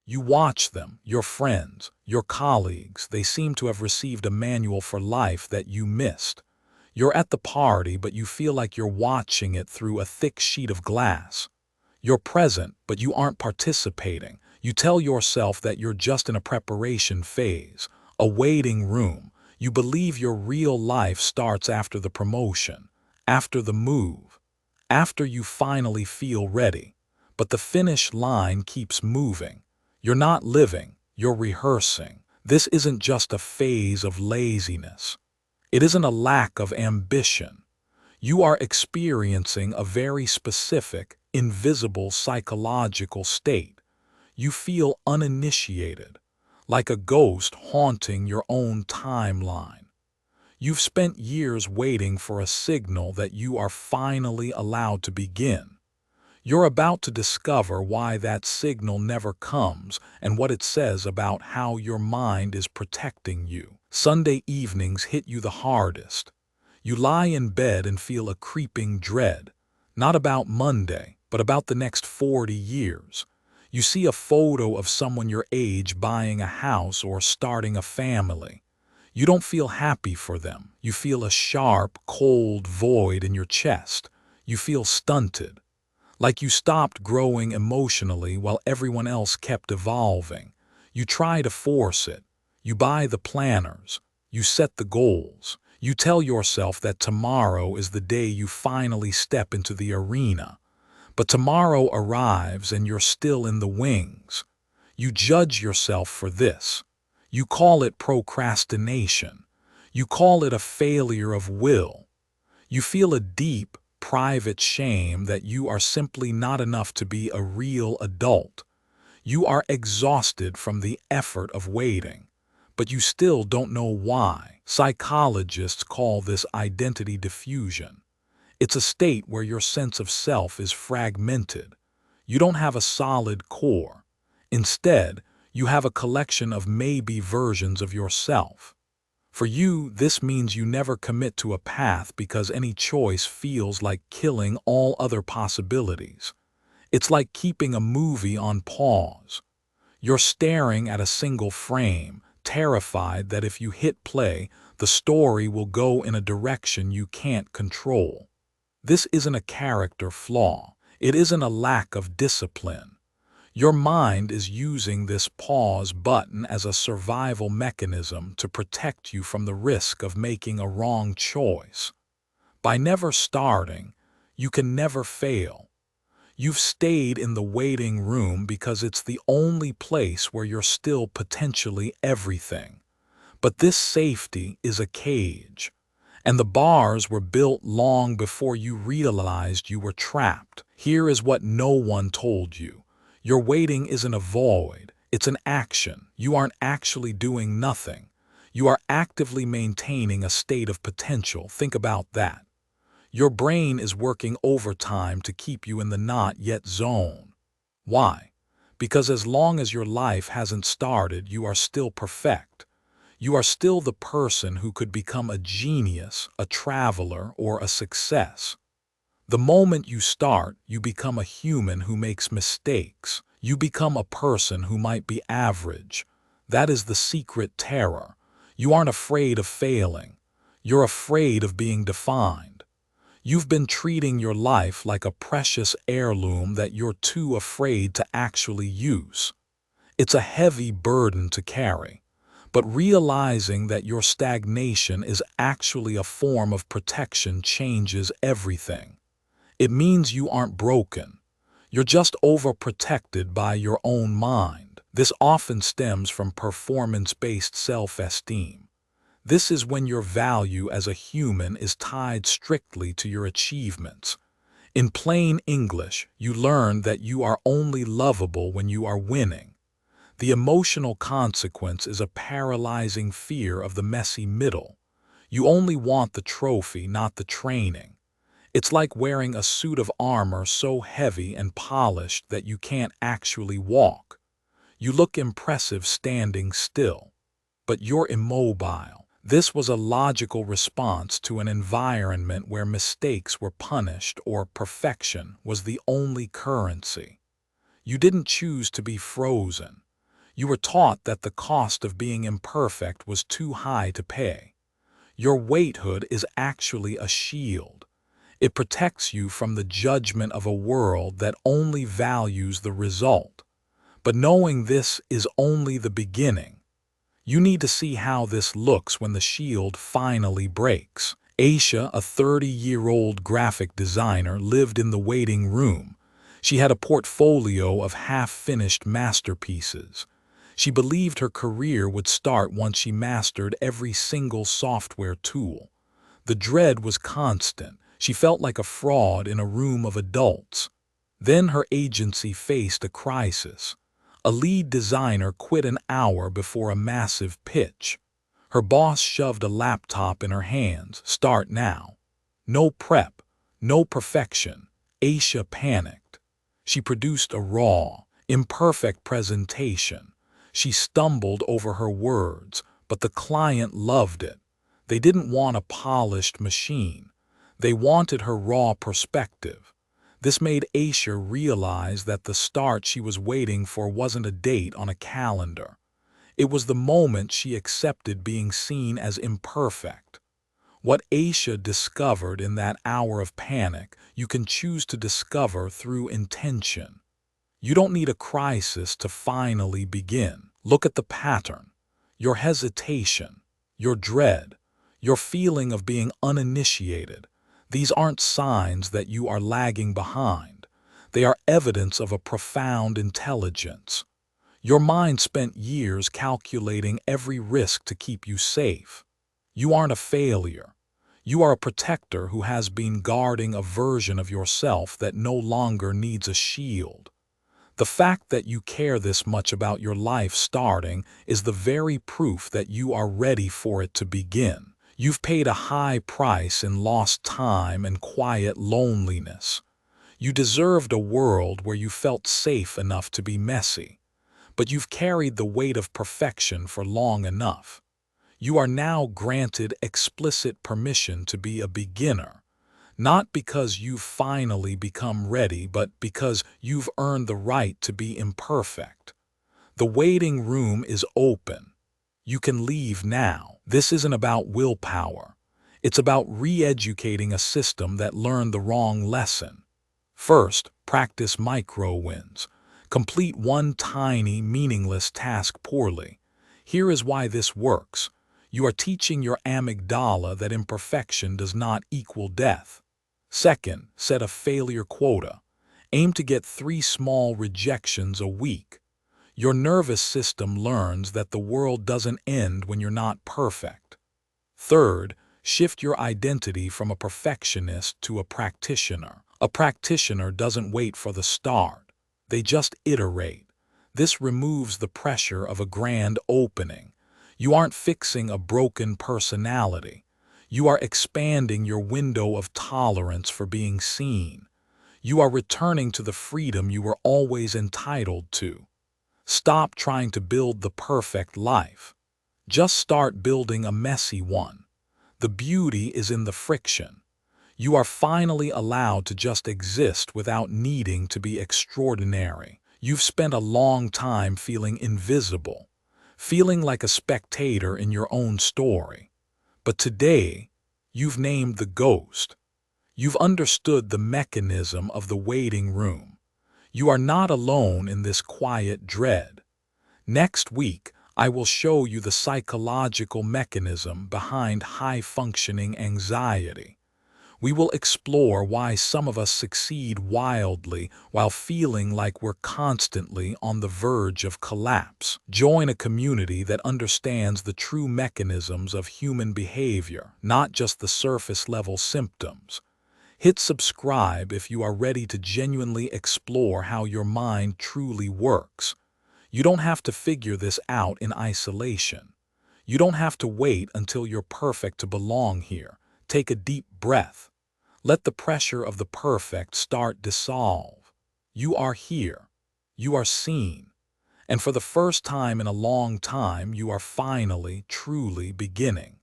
You watch them, your friends, your colleagues, they seem to have received a manual for life that you missed. You're at the party, but you feel like you're watching it through a thick sheet of glass. You're present, but you aren't participating. You tell yourself that you're just in a preparation phase, a waiting room. You believe your real life starts after the promotion, after the move, after you finally feel ready. But the finish line keeps moving. You're not living, you're rehearsing. This isn't just a phase of laziness. It isn't a lack of ambition. You are experiencing a very specific, invisible psychological state. You feel uninitiated, like a ghost haunting your own timeline. You've spent years waiting for a signal that you are finally allowed to begin. You're about to discover why that signal never comes and what it says about how your mind is protecting you. Sunday evenings hit you the hardest. You lie in bed and feel a creeping dread, not about Monday, but about the next 40 years. You see a photo of someone your age buying a house or starting a family. You don't feel happy for them. You feel a sharp, cold void in your chest. You feel stunted, like you stopped growing emotionally while everyone else kept evolving. You try to force it. You buy the planners. You set the goals. You tell yourself that tomorrow is the day you finally step into the arena. But tomorrow arrives and you're still in the wings. You judge yourself for this. You call it procrastination. You call it a failure of will. You feel a deep, private shame that you are simply not enough to be a real adult. You are exhausted from the effort of waiting, but you still don't know why. Psychologists call this identity diffusion. It's a state where your sense of self is fragmented. You don't have a solid core. Instead, you have a collection of maybe versions of yourself. For you, this means you never commit to a path because any choice feels like killing all other possibilities. It's like keeping a movie on pause. You're staring at a single frame, terrified that if you hit play, the story will go in a direction you can't control. This isn't a character flaw. It isn't a lack of discipline. Your mind is using this pause button as a survival mechanism to protect you from the risk of making a wrong choice. By never starting, you can never fail. You've stayed in the waiting room because it's the only place where you're still potentially everything. But this safety is a cage, and the bars were built long before you realized you were trapped. Here is what no one told you. Your waiting isn't a void, it's an action. You aren't actually doing nothing. You are actively maintaining a state of potential. Think about that. Your brain is working overtime to keep you in the not yet zone. Why? Because as long as your life hasn't started, you are still perfect. You are still the person who could become a genius, a traveler, or a success. The moment you start, you become a human who makes mistakes. You become a person who might be average. That is the secret terror. You aren't afraid of failing. You're afraid of being defined. You've been treating your life like a precious heirloom that you're too afraid to actually use. It's a heavy burden to carry. But realizing that your stagnation is actually a form of protection changes everything. It means you aren't broken. You're just overprotected by your own mind. This often stems from performance-based self-esteem. This is when your value as a human is tied strictly to your achievements. In plain English, you learn that you are only lovable when you are winning. The emotional consequence is a paralyzing fear of the messy middle. You only want the trophy, not the training. It's like wearing a suit of armor so heavy and polished that you can't actually walk. You look impressive standing still, but you're immobile. This was a logical response to an environment where mistakes were punished or perfection was the only currency. You didn't choose to be frozen. You were taught that the cost of being imperfect was too high to pay. Your waithood is actually a shield. It protects you from the judgment of a world that only values the result. But knowing this is only the beginning. You need to see how this looks when the shield finally breaks. Aisha, a 30-year-old graphic designer, lived in the waiting room. She had a portfolio of half-finished masterpieces. She believed her career would start once she mastered every single software tool. The dread was constant. She felt like a fraud in a room of adults. Then her agency faced a crisis. A lead designer quit an hour before a massive pitch. Her boss shoved a laptop in her hands. Start now. No prep, no perfection. Aisha panicked. She produced a raw, imperfect presentation. She stumbled over her words, but the client loved it. They didn't want a polished machine. They wanted her raw perspective. This made Aisha realize that the start she was waiting for wasn't a date on a calendar. It was the moment she accepted being seen as imperfect. What Aisha discovered in that hour of panic, you can choose to discover through intention. You don't need a crisis to finally begin. Look at the pattern. Your hesitation, your dread, your feeling of being uninitiated. These aren't signs that you are lagging behind. They are evidence of a profound intelligence. Your mind spent years calculating every risk to keep you safe. You aren't a failure. You are a protector who has been guarding a version of yourself that no longer needs a shield. The fact that you care this much about your life starting is the very proof that you are ready for it to begin. You've paid a high price in lost time and quiet loneliness. You deserved a world where you felt safe enough to be messy, but you've carried the weight of perfection for long enough. You are now granted explicit permission to be a beginner. Not because you've finally become ready, but because you've earned the right to be imperfect. The waiting room is open. You can leave now. This isn't about willpower. It's about re-educating a system that learned the wrong lesson. First, practice micro-wins. Complete one tiny, meaningless task poorly. Here is why this works. You are teaching your amygdala that imperfection does not equal death. Second, set a failure quota. Aim to get 3 small rejections a week. Your nervous system learns that the world doesn't end when you're not perfect. Third, shift your identity from a perfectionist to a practitioner. A practitioner doesn't wait for the start. They just iterate. This removes the pressure of a grand opening. You aren't fixing a broken personality. You are expanding your window of tolerance for being seen. You are returning to the freedom you were always entitled to. Stop trying to build the perfect life. Just start building a messy one. The beauty is in the friction. You are finally allowed to just exist without needing to be extraordinary. You've spent a long time feeling invisible, feeling like a spectator in your own story. But today, you've named the ghost. You've understood the mechanism of the waiting room. You are not alone in this quiet dread. Next week, I will show you the psychological mechanism behind high-functioning anxiety. We will explore why some of us succeed wildly while feeling like we're constantly on the verge of collapse. Join a community that understands the true mechanisms of human behavior, not just the surface-level symptoms. Hit subscribe if you are ready to genuinely explore how your mind truly works. You don't have to figure this out in isolation. You don't have to wait until you're perfect to belong here. Take a deep breath. Let the pressure of the perfect start dissolve. You are here. You are seen. And for the first time in a long time, you are finally, truly beginning.